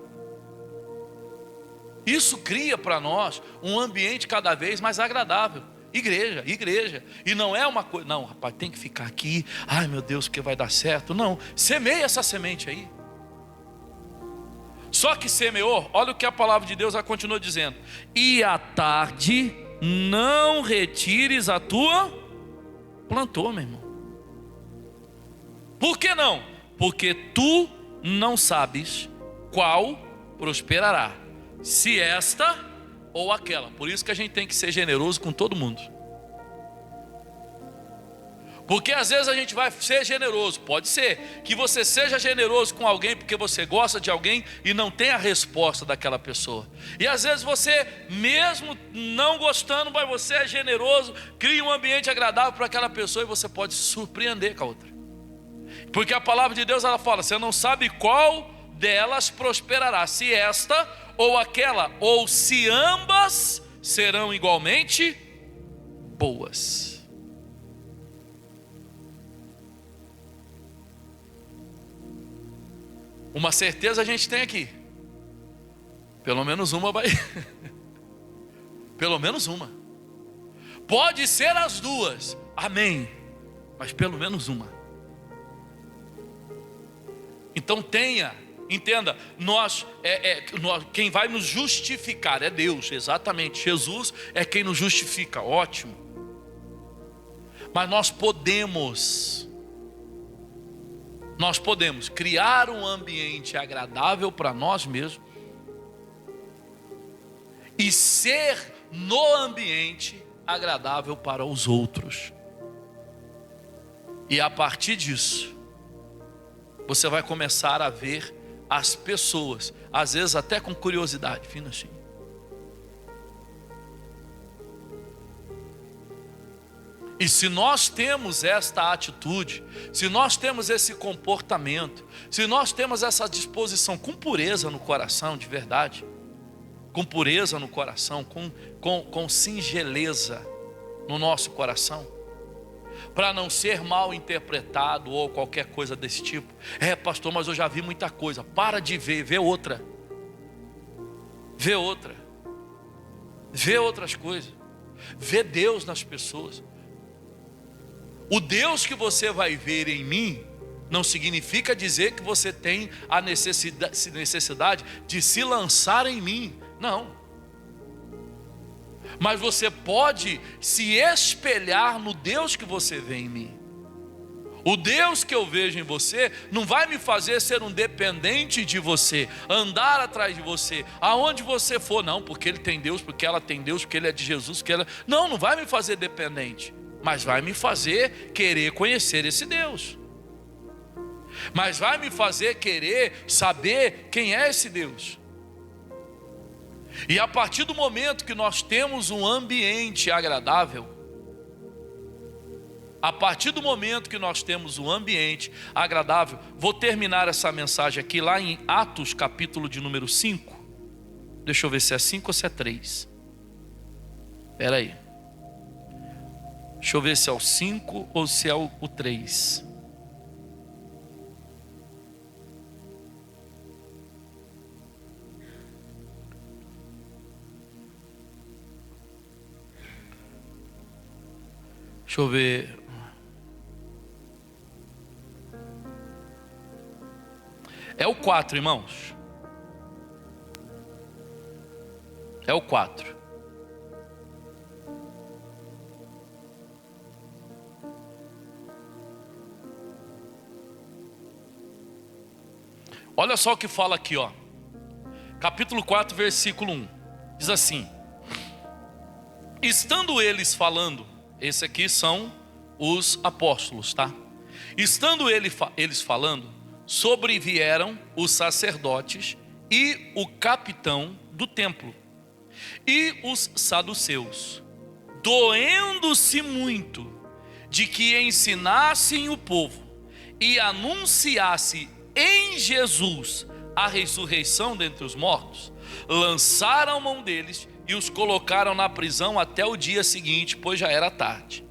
Isso cria para nós um ambiente cada vez mais agradável. Igreja. E não é uma coisa, não, rapaz, tem que ficar aqui, ai meu Deus, porque vai dar certo. Não, semeia essa semente aí. Só que semeou, olha o que a palavra de Deus continua dizendo: e à tarde não retires a tua. Plantou, meu irmão. Por que não? Porque tu não sabes qual prosperará, se esta ou aquela. Por isso que a gente tem que ser generoso com todo mundo. Porque às vezes a gente vai ser generoso. Pode ser que você seja generoso com alguém porque você gosta de alguém e não tem a resposta daquela pessoa. E às vezes você, mesmo não gostando, mas você é generoso, cria um ambiente agradável para aquela pessoa e você pode se surpreender com a outra. Porque a palavra de Deus, ela fala: você não sabe qual delas prosperará, se esta ou aquela, ou se ambas serão igualmente boas. Uma certeza a gente tem aqui: pelo menos uma vai. Pelo menos uma. Pode ser as duas, amém, mas pelo menos uma. Então entenda, nós, quem vai nos justificar é Deus, exatamente. Jesus é quem nos justifica, ótimo. Mas nós podemos criar um ambiente agradável para nós mesmos e ser no ambiente agradável para os outros. E a partir disso, você vai começar a ver as pessoas, às vezes até com curiosidade, fino assim. E se nós temos esta atitude, se nós temos esse comportamento, se nós temos essa disposição com pureza no coração, de verdade, com pureza no coração, com singeleza no nosso coração, para não ser mal interpretado ou qualquer coisa desse tipo. Pastor, mas eu já vi muita coisa. Para de ver, vê outra. Vê outra. Vê outras coisas. Vê Deus nas pessoas. O Deus que você vai ver em mim não significa dizer que você tem a necessidade de se lançar em mim. Não. Mas você pode se espelhar no Deus que você vê em mim. O Deus que eu vejo em você não vai me fazer ser um dependente de você, andar atrás de você, aonde você for, não, porque ele tem Deus, porque ela tem Deus, porque ele é de Jesus, porque ela... Não vai me fazer dependente, mas vai me fazer querer conhecer esse Deus. Mas vai me fazer querer saber quem é esse Deus. E a partir do momento que nós temos um ambiente agradável, vou terminar essa mensagem aqui lá em Atos, capítulo de número 5. Deixa eu ver se é 5 ou se é 3. Espera aí. Deixa eu ver se é o 5 ou se é o 3. Deixa eu ver. É o 4, irmãos. É o 4. Olha só o que fala aqui, ó. Capítulo 4, versículo 1. Diz assim: estando eles falando, esse aqui são os apóstolos, tá? Estando eles falando, sobrevieram os sacerdotes e o capitão do templo e os saduceus, doendo-se muito de que ensinassem o povo e anunciasse em Jesus a ressurreição dentre os mortos, lançaram mão deles e os colocaram na prisão até o dia seguinte, pois já era tarde.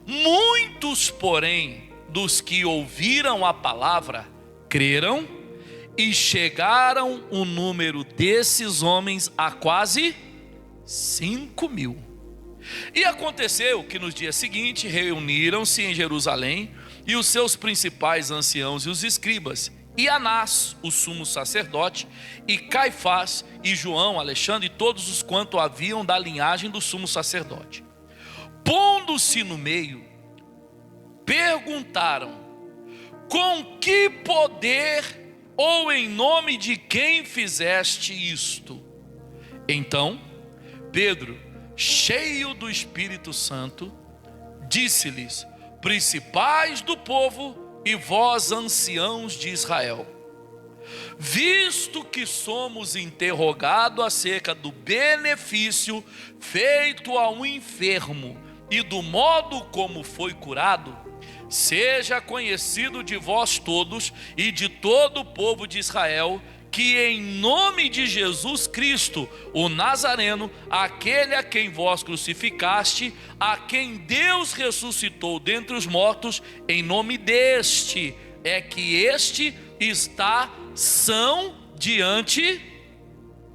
Muitos, porém, dos que ouviram a palavra, creram, e chegaram o número desses homens a quase 5.000. E aconteceu que no dia seguinte reuniram-se em Jerusalém e os seus principais anciãos e os escribas, e Anás, o sumo sacerdote, e Caifás, e João, Alexandre, e todos os quanto haviam da linhagem do sumo sacerdote. Pondo-se no meio, perguntaram: com que poder ou em nome de quem fizeste isto? Então Pedro, cheio do Espírito Santo, disse-lhes: principais do povo e vós anciãos de Israel, visto que somos interrogados acerca do benefício feito a um enfermo e do modo como foi curado, seja conhecido de vós todos e de todo o povo de Israel, que em nome de Jesus Cristo, o Nazareno, aquele a quem vós crucificaste, a quem Deus ressuscitou dentre os mortos, em nome deste é que este está são diante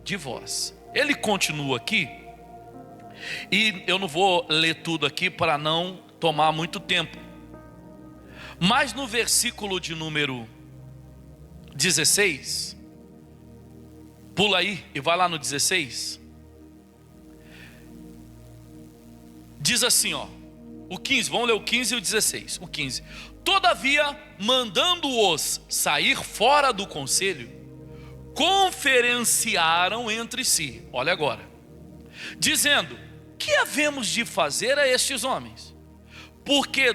de vós. Ele continua aqui, e eu não vou ler tudo aqui para não tomar muito tempo, mas no versículo de número 16, pula aí e vai lá no 16. Diz assim, ó, o 15, vamos ler o 15 e o 16. O 15: todavia, mandando-os sair fora do conselho, conferenciaram entre si, olha agora, dizendo: que havemos de fazer a estes homens? Porque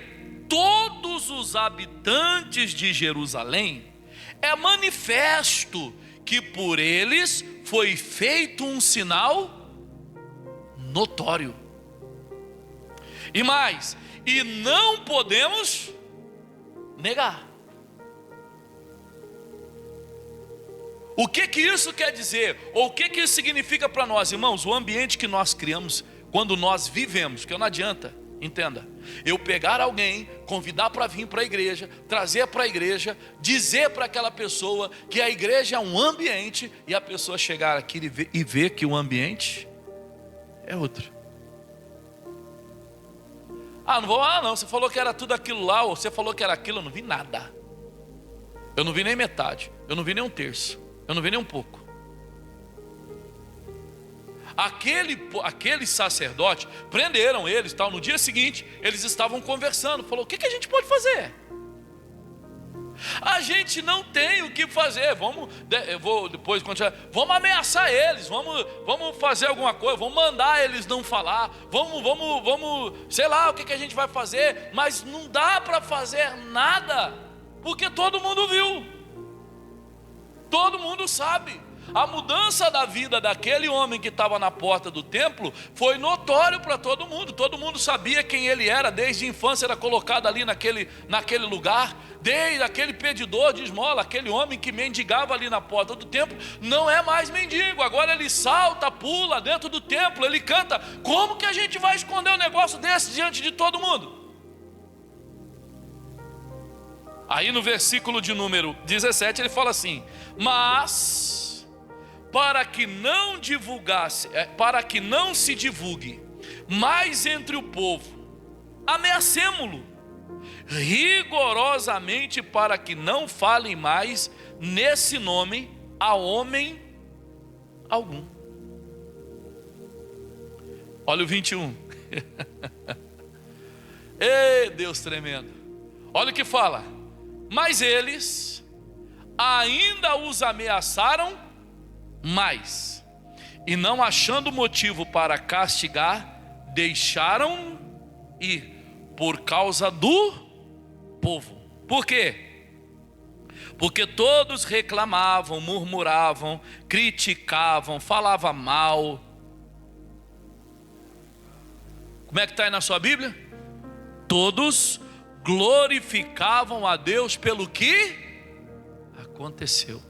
todos os habitantes de Jerusalém é manifesto que por eles foi feito um sinal notório. E mais, e não podemos negar. O que que isso quer dizer? Ou o que que isso significa para nós, irmãos? O ambiente que nós criamos quando nós vivemos, porque não adianta, entenda, eu pegar alguém, convidar para vir para a igreja, trazer para a igreja, dizer para aquela pessoa que a igreja é um ambiente, e a pessoa chegar aqui e ver que o ambiente é outro. Não, você falou que era tudo aquilo lá, ou você falou que era aquilo, eu não vi nada. Eu não vi nem metade, eu não vi nem um terço, eu não vi nem um pouco. Aquele sacerdote, prenderam eles, tal. No dia seguinte, eles estavam conversando. Falou, o que a gente pode fazer? A gente não tem o que fazer. Eu vou depois continuar. Vamos ameaçar eles, vamos fazer alguma coisa, vamos mandar eles não falar, vamos, sei lá o que a gente vai fazer, mas não dá para fazer nada, porque todo mundo viu, todo mundo sabe. A mudança da vida daquele homem que estava na porta do templo foi notório para todo mundo sabia quem ele era, desde a infância era colocado ali naquele lugar, desde aquele pedidor de esmola, aquele homem que mendigava ali na porta do templo, não é mais mendigo, agora ele salta, pula dentro do templo, ele canta. Como que a gente vai esconder um negócio desse diante de todo mundo? Aí no versículo de número 17 ele fala assim, mas para que não se divulgue mais entre o povo, ameacemo-lo rigorosamente, para que não falem mais nesse nome a homem algum. Olha o 21. Ei, Deus tremendo. Olha o que fala. Mas eles ainda os ameaçaram mais, e não achando motivo para castigar, deixaram ir por causa do povo. Por quê? Porque todos reclamavam, murmuravam, criticavam, falavam mal. Como é que está aí na sua Bíblia? Todos glorificavam a Deus pelo que aconteceu.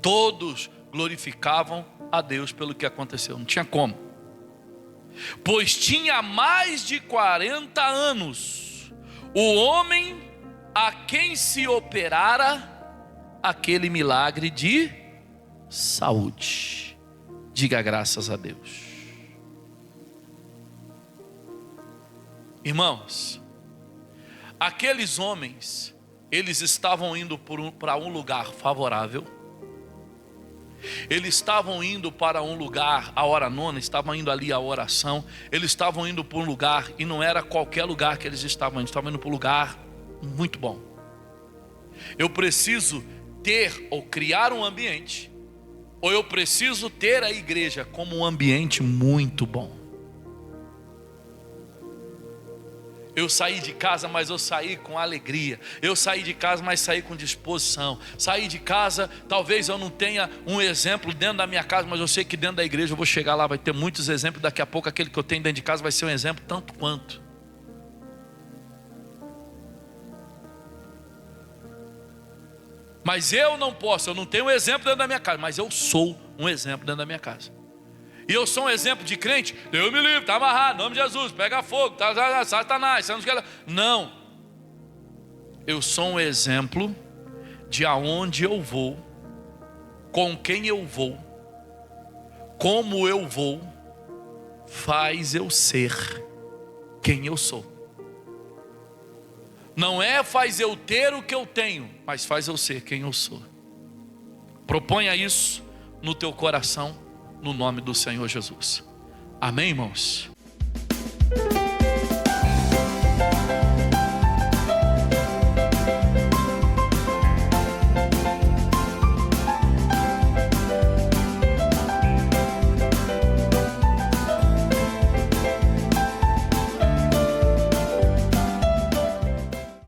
Todos glorificavam a Deus pelo que aconteceu. Não tinha como. Pois tinha mais de 40 anos o homem a quem se operara aquele milagre de saúde. Diga graças a Deus. Irmãos, aqueles homens, eles estavam indo para um lugar favorável. Eles estavam indo para um lugar, a hora nona, estavam indo ali a oração. Eles estavam indo para um lugar, e não era qualquer lugar que eles estavam indo para um lugar muito bom. Eu preciso ter ou criar um ambiente, ou eu preciso ter a igreja como um ambiente muito bom. Eu saí de casa, mas eu saí com alegria. Eu saí de casa, mas saí com disposição. Saí de casa, talvez eu não tenha um exemplo dentro da minha casa, mas eu sei que dentro da igreja eu vou chegar lá, vai ter muitos exemplos. Daqui a pouco aquele que eu tenho dentro de casa vai ser um exemplo tanto quanto. Mas eu não posso, eu não tenho um exemplo dentro da minha casa, mas eu sou um exemplo dentro da minha casa. E eu sou um exemplo de crente. Deus me livre, está amarrado, em nome de Jesus, pega fogo, Satanás, não. Eu sou um exemplo de aonde eu vou, com quem eu vou, como eu vou, faz eu ser quem eu sou. Não é faz eu ter o que eu tenho, mas faz eu ser quem eu sou. Proponha isso no teu coração, no nome do Senhor Jesus. Amém, irmãos?